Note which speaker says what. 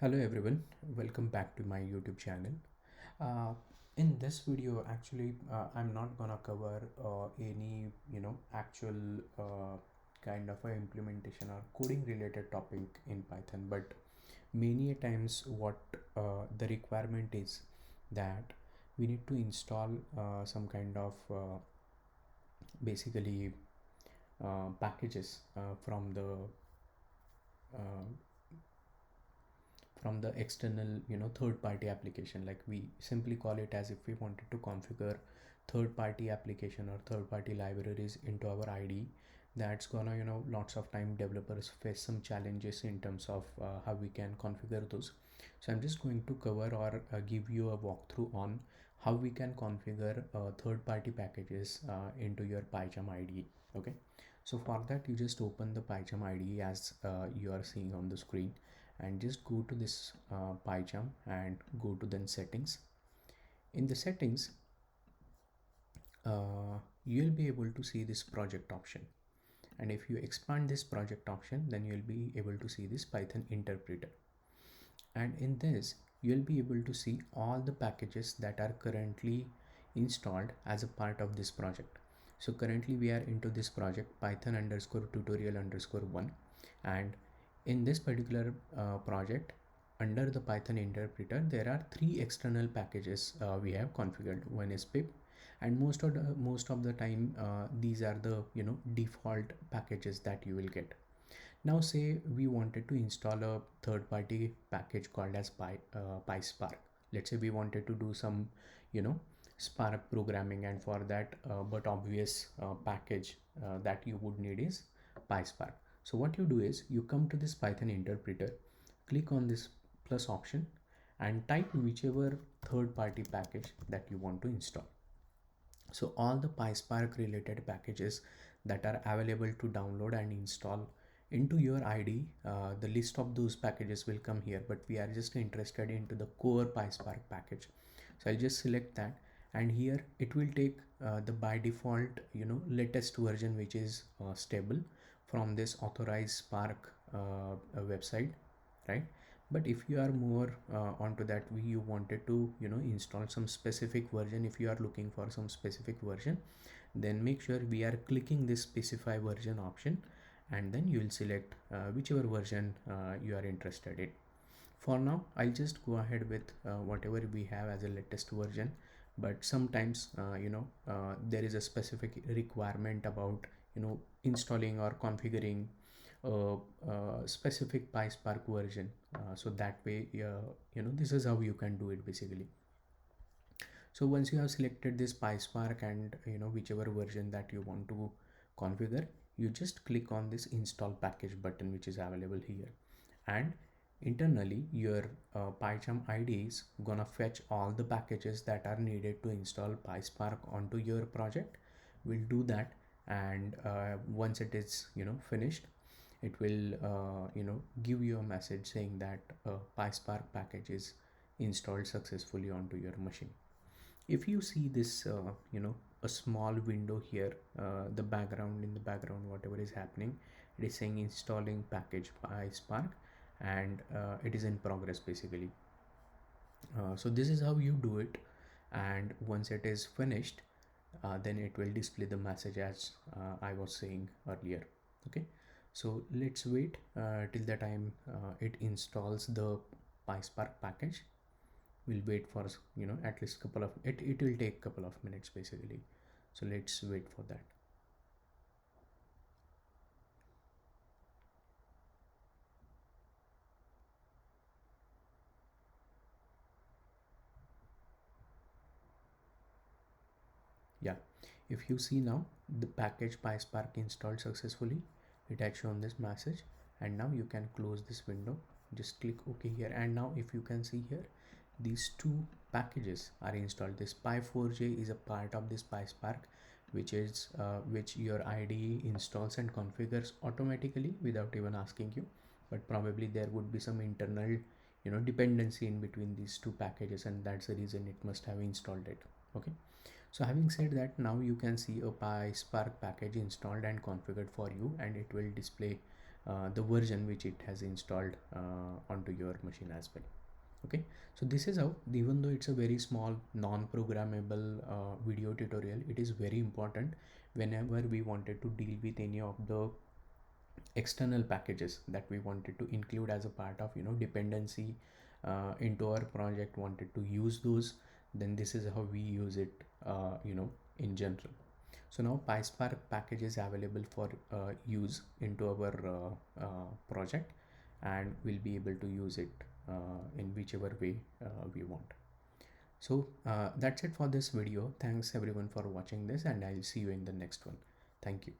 Speaker 1: Hello everyone, welcome back to my YouTube channel. Uh, in this video, actually, I'm not gonna cover any actual kind of a implementation or coding related topic in Python, but many a times what the requirement is that we need to install some kind of basically packages uh, from the external third party application. Like, we simply call it as if we wanted to configure third party application or third party libraries into our IDE. That's gonna, lots of time developers face some challenges in terms of how we can configure those. So I'm just going to cover or give you a walkthrough on how we can configure third party packages into your Pycharm IDE. Okay, so for that, you just open the Pycharm IDE as you are seeing on the screen, and just go to this Pycharm and go to then settings. In the settings, you'll be able to see this project option, and if you expand this project option, then you'll be able to see this Python interpreter, and in this you'll be able to see all the packages that are currently installed as a part of this project. So currently we are into this project python underscore tutorial underscore 1, and in this particular project, under the Python interpreter, there are three external packages we have configured. One is pip, and most of the time these are the default packages that you will get. Now say we wanted to install a third party package called as PySpark. Let's say we wanted to do some you know Spark programming, and for that but obvious package that you would need is PySpark. So what you do is you come to this Python interpreter, click on this plus option, and type whichever third party package that you want to install. So all the PySpark related packages that are available to download and install into your IDE, the list of those packages will come here, but we are just interested into the core PySpark package. So I'll just select that, and here it will take the by default latest version, which is stable from this authorized Spark website, right? But if you are more onto that, you wanted to install some specific version, if you are looking for some specific version, then make sure we are clicking this specify version option, and then you will select whichever version you are interested in. For now, I'll just go ahead with whatever we have as a latest version, but sometimes there is a specific requirement about installing or configuring a specific PySpark version. So that way, this is how you can do it basically. So once you have selected this PySpark and whichever version that you want to configure, you just click on this install package button, which is available here, and internally your PyCharm IDE is gonna fetch all the packages that are needed to install PySpark onto your project. We'll do that, and once it is finished, it will give you a message saying that PySpark package is installed successfully onto your machine. If you see this a small window here, the background, in the background whatever is happening, it is saying installing package PySpark, and it is in progress basically. So this is how you do it, and once it is finished, then it will display the message as I was saying earlier. Okay, so let's wait till the time it installs the PySpark package. We'll wait for at least couple of it will take couple of minutes basically. So let's wait for that. Yeah, if you see now, the package PySpark installed successfully, it had shown this message, and now you can close this window. Just click OK here, and now if you can see here, these two packages are installed. This py4j is a part of this PySpark, which your IDE installs and configures automatically without even asking you, but probably there would be some internal dependency in between these two packages, and that's the reason it must have installed it. Okay, so having said that, now you can see a PySpark package installed and configured for you, and it will display the version which it has installed onto your machine as well. Okay, so this is how, even though it's a very small non-programmable video tutorial, it is very important whenever we wanted to deal with any of the external packages that we wanted to include as a part of, dependency into our project, wanted to use those, then this is how we use it, in general. So now PySpark package is available for use into our project, and we'll be able to use it in whichever way we want. So that's it for this video. Thanks everyone for watching this, and I'll see you in the next one. Thank you.